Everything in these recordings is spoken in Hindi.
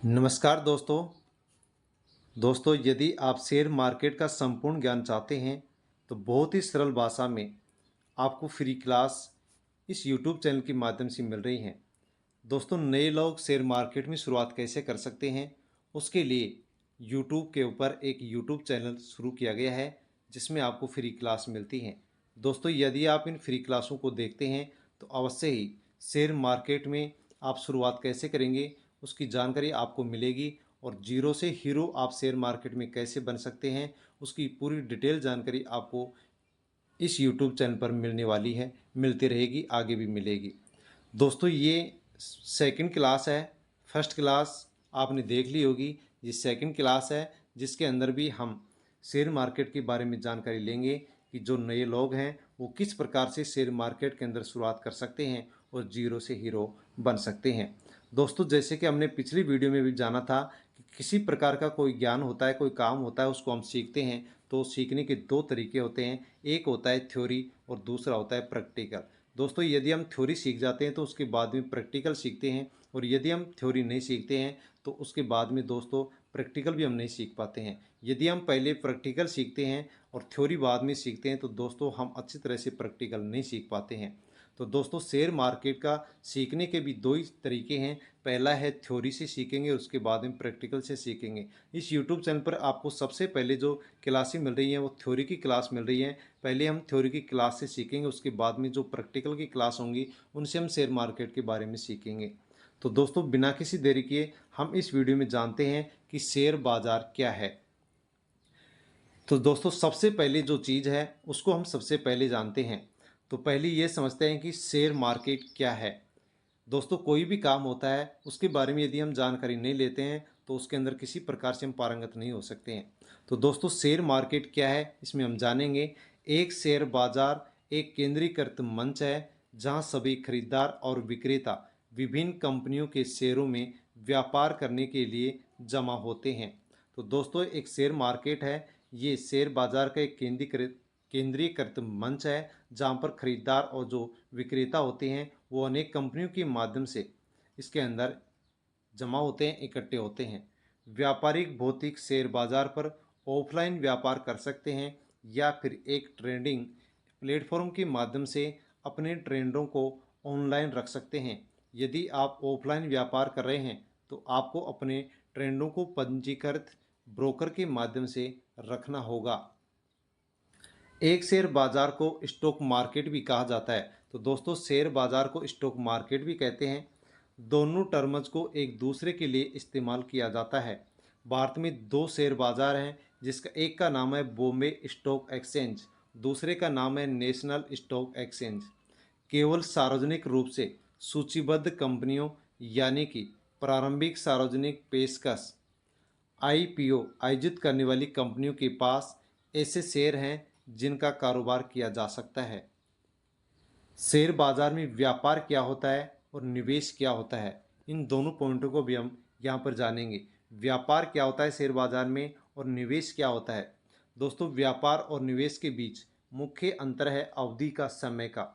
नमस्कार दोस्तों यदि आप शेयर मार्केट का संपूर्ण ज्ञान चाहते हैं तो बहुत ही सरल भाषा में आपको फ्री क्लास इस YouTube चैनल के माध्यम से मिल रही हैं। दोस्तों नए लोग शेयर मार्केट में शुरुआत कैसे कर सकते हैं उसके लिए YouTube के ऊपर एक YouTube चैनल शुरू किया गया है जिसमें आपको फ्री क्लास मिलती हैं। दोस्तों यदि आप इन फ्री क्लासों को देखते हैं तो अवश्य ही शेयर मार्केट में आप शुरुआत कैसे करेंगे उसकी जानकारी आपको मिलेगी और जीरो से हीरो आप शेयर मार्केट में कैसे बन सकते हैं उसकी पूरी डिटेल जानकारी आपको इस YouTube चैनल पर मिलने वाली है, मिलती रहेगी, आगे भी मिलेगी। दोस्तों ये सेकंड क्लास है। फर्स्ट क्लास आपने देख ली होगी, ये सेकंड क्लास है जिसके अंदर भी हम शेयर मार्केट के बारे में जानकारी लेंगे कि जो नए लोग हैं वो किस प्रकार से शेयर मार्केट के अंदर शुरुआत कर सकते हैं और जीरो से हीरो बन सकते हैं। दोस्तों जैसे कि हमने पिछली वीडियो में भी जाना था कि किसी प्रकार का कोई ज्ञान होता है, कोई काम होता है, उसको हम सीखते हैं तो सीखने के दो तरीके होते हैं, एक होता है थ्योरी और दूसरा होता है प्रैक्टिकल। दोस्तों यदि हम थ्योरी सीख जाते हैं तो उसके बाद में प्रैक्टिकल सीखते हैं और यदि हम थ्योरी नहीं सीखते हैं तो उसके बाद में दोस्तों प्रैक्टिकल भी हम नहीं सीख पाते हैं। यदि हम पहले प्रैक्टिकल सीखते हैं और थ्योरी बाद में सीखते हैं तो दोस्तों हम अच्छी तरह से प्रैक्टिकल नहीं सीख पाते हैं। तो दोस्तों शेयर मार्केट का सीखने के भी दो ही तरीके हैं, पहला है थ्योरी से सीखेंगे, उसके बाद में प्रैक्टिकल से सीखेंगे। इस यूट्यूब चैनल पर आपको सबसे पहले जो क्लासें मिल रही हैं वो थ्योरी की क्लास मिल रही हैं। पहले हम थ्योरी की क्लास से सीखेंगे, उसके बाद में जो प्रैक्टिकल की क्लास होंगी उनसे हम शेयर मार्केट के बारे में सीखेंगे। तो दोस्तों बिना किसी देरी किए हम इस वीडियो में जानते हैं कि शेयर बाजार क्या है। तो दोस्तों सबसे पहले जो चीज़ है उसको हम सबसे पहले जानते हैं। तो पहले ये समझते हैं कि शेयर मार्केट क्या है। दोस्तों कोई भी काम होता है उसके बारे में यदि हम जानकारी नहीं लेते हैं तो उसके अंदर किसी प्रकार से हम पारंगत नहीं हो सकते हैं। तो दोस्तों शेयर मार्केट क्या है इसमें हम जानेंगे। एक शेयर बाजार एक केंद्रीकृत मंच है जहां सभी खरीदार और विक्रेता विभिन्न कंपनियों के शेयरों में व्यापार करने के लिए जमा होते हैं। तो दोस्तों एक शेयर मार्केट है, ये शेयर बाजार का एक केंद्रीकृत मंच है जहां पर खरीदार और जो विक्रेता होते हैं वो अनेक कंपनियों के माध्यम से इसके अंदर जमा होते हैं, इकट्ठे होते हैं। व्यापारिक भौतिक शेयर बाजार पर ऑफलाइन व्यापार कर सकते हैं या फिर एक ट्रेडिंग प्लेटफॉर्म के माध्यम से अपने ट्रेंडों को ऑनलाइन रख सकते हैं। यदि आप ऑफलाइन व्यापार कर रहे हैं तो आपको अपने ट्रेंडों को पंजीकृत ब्रोकर के माध्यम से रखना होगा। एक शेयर बाजार को स्टॉक मार्केट भी कहा जाता है। तो दोस्तों शेयर बाजार को स्टॉक मार्केट भी कहते हैं। दोनों टर्म्स को एक दूसरे के लिए इस्तेमाल किया जाता है। भारत में दो शेयर बाजार हैं जिसका एक का नाम है बॉम्बे स्टॉक एक्सचेंज, दूसरे का नाम है नेशनल स्टॉक एक्सचेंज। केवल सार्वजनिक रूप से सूचीबद्ध कंपनियों यानी कि प्रारंभिक सार्वजनिक पेशकश आईपीओ आयोजित करने वाली कंपनियों के पास ऐसे शेयर हैं जिनका कारोबार किया जा सकता है। शेयर बाजार में व्यापार क्या होता है और निवेश क्या होता है, इन दोनों पॉइंटों को भी हम यहाँ पर जानेंगे। व्यापार क्या होता है शेयर बाजार में और निवेश क्या होता है। दोस्तों व्यापार और निवेश के बीच मुख्य अंतर है अवधि का, समय का,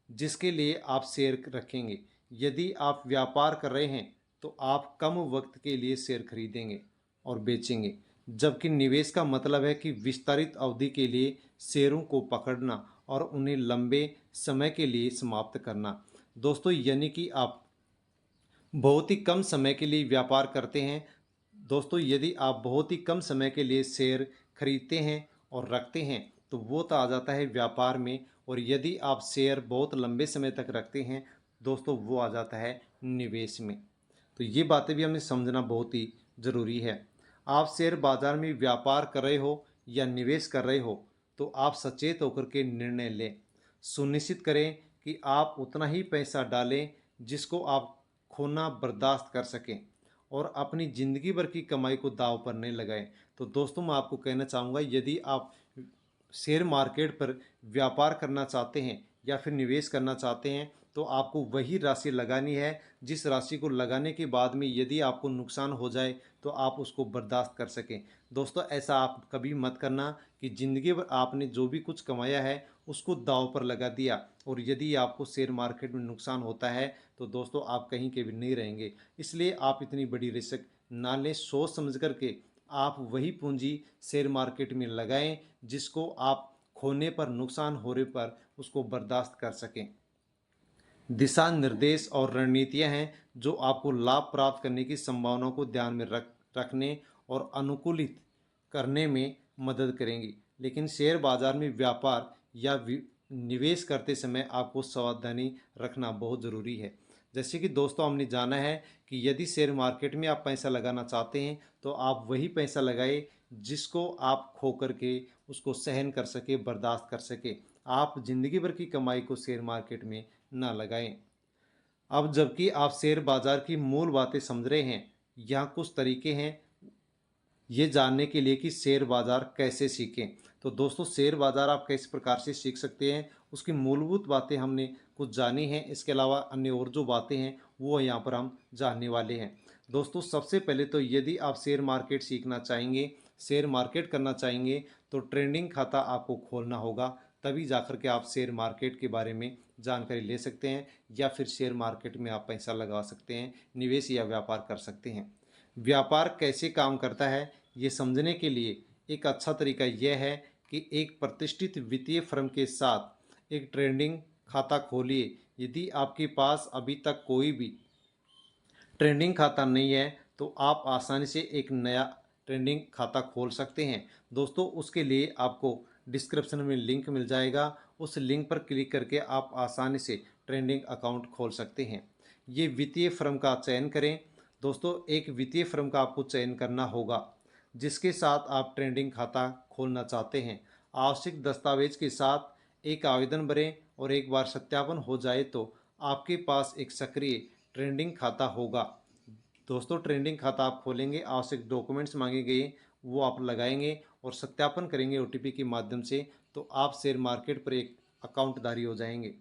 जिसके लिए आप शेयर रखेंगे। यदि आप व्यापार कर रहे हैं तो आप कम वक्त के लिए शेयर खरीदेंगे और बेचेंगे, जबकि निवेश का मतलब है कि विस्तारित अवधि के लिए शेयरों को पकड़ना और उन्हें लंबे समय के लिए समाप्त करना। दोस्तों यानी कि आप बहुत ही कम समय के लिए व्यापार करते हैं। दोस्तों यदि आप बहुत ही कम समय के लिए शेयर खरीदते हैं और रखते हैं तो वो तो आ जाता है व्यापार में, और यदि आप शेयर बहुत लंबे समय तक रखते हैं दोस्तों वो आ जाता है निवेश में। तो ये बातें भी हमें समझना बहुत ही ज़रूरी है। आप शेयर बाजार में व्यापार कर रहे हो या निवेश कर रहे हो तो आप सचेत होकर के निर्णय लें। सुनिश्चित करें कि आप उतना ही पैसा डालें जिसको आप खोना बर्दाश्त कर सकें और अपनी ज़िंदगी भर की कमाई को दांव पर नहीं लगाएं। तो दोस्तों मैं आपको कहना चाहूँगा यदि आप शेयर मार्केट पर व्यापार करना चाहते हैं या फिर निवेश करना चाहते हैं तो आपको वही राशि लगानी है जिस राशि को लगाने के बाद में यदि आपको नुकसान हो जाए तो आप उसको बर्दाश्त कर सकें। दोस्तों ऐसा आप कभी मत करना कि ज़िंदगी भर आपने जो भी कुछ कमाया है उसको दांव पर लगा दिया और यदि आपको शेयर मार्केट में नुकसान होता है तो दोस्तों आप कहीं के भी नहीं रहेंगे। इसलिए आप इतनी बड़ी रिस्क ना लें, सोच समझ करके आप वही पूंजी शेयर मार्केट में लगाएं जिसको आप खोने पर, नुकसान होने पर उसको बर्दाश्त कर सकें। दिशा निर्देश और रणनीतियां हैं जो आपको लाभ प्राप्त करने की संभावनाओं को ध्यान में रखने और अनुकूलित करने में मदद करेंगी। लेकिन शेयर बाजार में व्यापार या निवेश करते समय आपको सावधानी रखना बहुत ज़रूरी है। जैसे कि दोस्तों हमने जाना है कि यदि शेयर मार्केट में आप पैसा लगाना चाहते हैं तो आप वही पैसा लगाएं जिसको आप खो करके उसको सहन कर सके, बर्दाश्त कर सके। आप ज़िंदगी भर की कमाई को शेयर मार्केट में ना लगाएं। अब जबकि आप शेयर बाजार की मूल बातें समझ रहे हैं, यहाँ कुछ तरीके हैं ये जानने के लिए कि शेयर बाजार कैसे सीखें। तो दोस्तों शेयर बाजार आप किस प्रकार से सीख सकते हैं, उसकी मूलभूत बातें हमने कुछ जानी हैं। इसके अलावा अन्य और जो बातें हैं वो यहाँ पर हम जानने वाले हैं। दोस्तों सबसे पहले तो यदि आप शेयर मार्केट सीखना चाहेंगे, शेयर मार्केट करना चाहेंगे तो ट्रेडिंग खाता आपको खोलना होगा, तभी जाकर के आप शेयर मार्केट के बारे में जानकारी ले सकते हैं या फिर शेयर मार्केट में आप पैसा लगा सकते हैं, निवेश या व्यापार कर सकते हैं। व्यापार कैसे काम करता है ये समझने के लिए एक अच्छा तरीका यह है कि एक प्रतिष्ठित वित्तीय फर्म के साथ एक ट्रेडिंग खाता खोलिए। यदि आपके पास अभी तक कोई भी ट्रेडिंग खाता नहीं है तो आप आसानी से एक नया ट्रेडिंग खाता खोल सकते हैं। दोस्तों उसके लिए आपको डिस्क्रिप्शन में लिंक मिल जाएगा, उस लिंक पर क्लिक करके आप आसानी से ट्रेडिंग अकाउंट खोल सकते हैं। ये वित्तीय फर्म का चयन करें। दोस्तों एक वित्तीय फर्म का आपको चयन करना होगा जिसके साथ आप ट्रेडिंग खाता खोलना चाहते हैं। आवश्यक दस्तावेज के साथ एक आवेदन भरें और एक बार सत्यापन हो जाए तो आपके पास एक सक्रिय ट्रेडिंग खाता होगा। दोस्तों ट्रेडिंग खाता आप खोलेंगे, आवश्यक डॉक्यूमेंट्स मांगे गए वो आप लगाएंगे और सत्यापन करेंगे ओटीपी के माध्यम से, तो आप शेयर मार्केट पर एक अकाउंटधारी हो जाएंगे।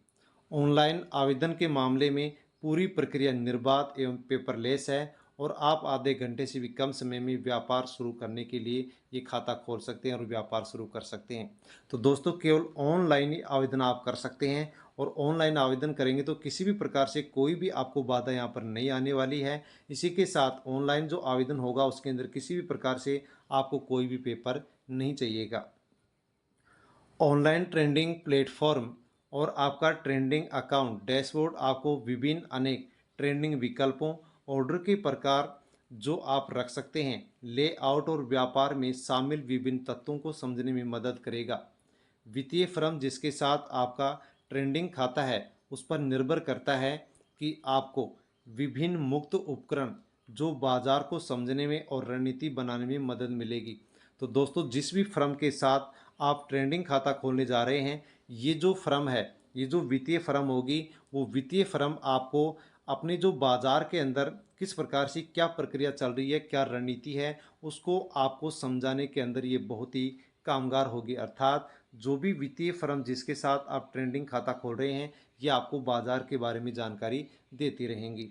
ऑनलाइन आवेदन के मामले में पूरी प्रक्रिया निर्बाध एवं पेपरलेस है और आप आधे घंटे से भी कम समय में व्यापार शुरू करने के लिए ये खाता खोल सकते हैं और व्यापार शुरू कर सकते हैं। तो दोस्तों केवल ऑनलाइन ही आवेदन आप कर सकते हैं और ऑनलाइन आवेदन करेंगे तो किसी भी प्रकार से कोई भी आपको बाधा यहाँ पर नहीं आने वाली है। इसी के साथ ऑनलाइन जो आवेदन होगा उसके अंदर किसी भी प्रकार से आपको कोई भी पेपर नहीं चाहिएगा। ऑनलाइन ट्रेडिंग प्लेटफॉर्म और आपका ट्रेडिंग अकाउंट डैशबोर्ड आपको विभिन्न अनेक ट्रेडिंग विकल्पों, ऑर्डर के प्रकार जो आप रख सकते हैं, लेआउट और व्यापार में शामिल विभिन्न तत्वों को समझने में मदद करेगा। वित्तीय फर्म जिसके साथ आपका ट्रेडिंग खाता है उस पर निर्भर करता है कि आपको विभिन्न मुक्त उपकरण जो बाजार को समझने में और रणनीति बनाने में मदद मिलेगी। तो दोस्तों जिस भी फर्म के साथ आप ट्रेडिंग खाता खोलने जा रहे हैं, ये जो फर्म है, ये जो वित्तीय फर्म होगी, वो वित्तीय फर्म आपको अपने जो बाजार के अंदर किस प्रकार से क्या प्रक्रिया चल रही है, क्या रणनीति है, उसको आपको समझाने के अंदर ये बहुत ही कामगार होगी। अर्थात जो भी वित्तीय फर्म जिसके साथ आप ट्रेडिंग खाता खोल रहे हैं, ये आपको बाजार के बारे में जानकारी देती रहेंगी।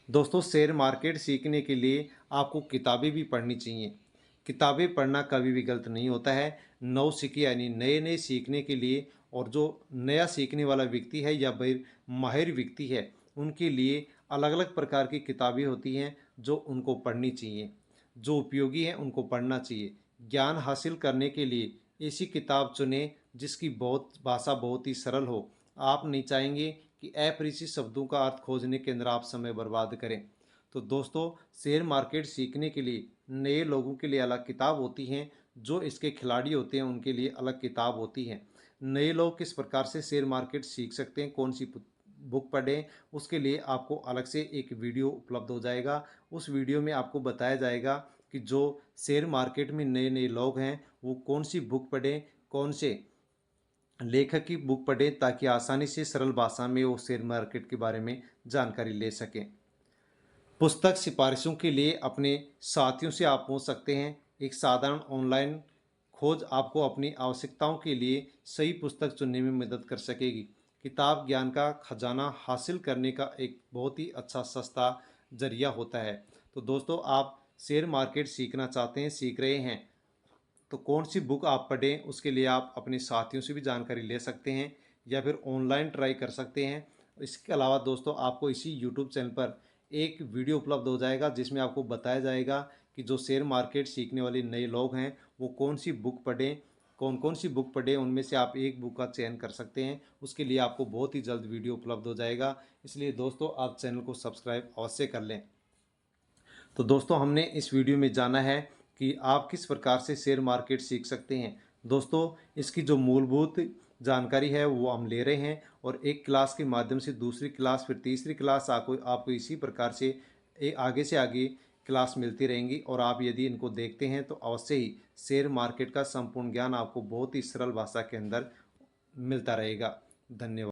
दोस्तों शेयर मार्केट सीखने के लिए आपको किताबें भी पढ़नी चाहिए। किताबें पढ़ना कभी भी गलत नहीं होता है। नौसिखिए यानी नए नए सीखने के लिए, और जो नया सीखने वाला व्यक्ति है या फिर माहिर व्यक्ति है उनके लिए अलग अलग प्रकार की किताबें होती हैं जो उनको पढ़नी चाहिए, जो उपयोगी हैं उनको पढ़ना चाहिए। ज्ञान हासिल करने के लिए ऐसी किताब चुनें जिसकी भाषा बहुत ही सरल हो। आप नहीं चाहेंगे कि अपरिचित शब्दों का अर्थ खोजने के अंदर आप समय बर्बाद करें। तो दोस्तों शेयर मार्केट सीखने के लिए नए लोगों के लिए अलग किताब होती हैं, जो इसके खिलाड़ी होते हैं उनके लिए अलग किताब होती हैं। नए लोग किस प्रकार से शेयर मार्केट सीख सकते हैं, कौन सी बुक पढ़ें, उसके लिए आपको अलग से एक वीडियो उपलब्ध हो जाएगा। उस वीडियो में आपको बताया जाएगा कि जो शेयर मार्केट में नए नए लोग हैं वो कौन सी बुक पढ़ें, कौन से लेखक की बुक पढ़ें, ताकि आसानी से सरल भाषा में वो शेयर मार्केट के बारे में जानकारी ले सकें। पुस्तक सिफारिशों के लिए अपने साथियों से आप पूछ सकते हैं। एक साधारण ऑनलाइन खोज आपको अपनी आवश्यकताओं के लिए सही पुस्तक चुनने में मदद कर सकेगी। किताब ज्ञान का खजाना हासिल करने का एक बहुत ही अच्छा सस्ता जरिया होता है। तो दोस्तों आप शेयर मार्केट सीखना चाहते हैं, सीख रहे हैं, तो कौन सी बुक आप पढ़ें, उसके लिए आप अपने साथियों से भी जानकारी ले सकते हैं या फिर ऑनलाइन ट्राई कर सकते हैं। इसके अलावा दोस्तों आपको इसी यूट्यूब चैनल पर एक वीडियो उपलब्ध हो जाएगा जिसमें आपको बताया जाएगा कि जो शेयर मार्केट सीखने वाले नए लोग हैं वो कौन सी बुक पढ़ें, कौन कौन सी बुक पढ़ें, उनमें से आप एक बुक का चयन कर सकते हैं। उसके लिए आपको बहुत ही जल्द वीडियो उपलब्ध हो जाएगा, इसलिए दोस्तों आप चैनल को सब्सक्राइब अवश्य कर लें। तो दोस्तों हमने इस वीडियो में जाना है कि आप किस प्रकार से शेयर मार्केट सीख सकते हैं। दोस्तों इसकी जो मूलभूत जानकारी है वो हम ले रहे हैं और एक क्लास के माध्यम से दूसरी क्लास फिर तीसरी क्लास आपको इसी प्रकार से आगे से आगे क्लास मिलती रहेंगी और आप यदि इनको देखते हैं तो अवश्य ही शेयर मार्केट का संपूर्ण ज्ञान आपको बहुत ही सरल भाषा के अंदर मिलता रहेगा। धन्यवाद।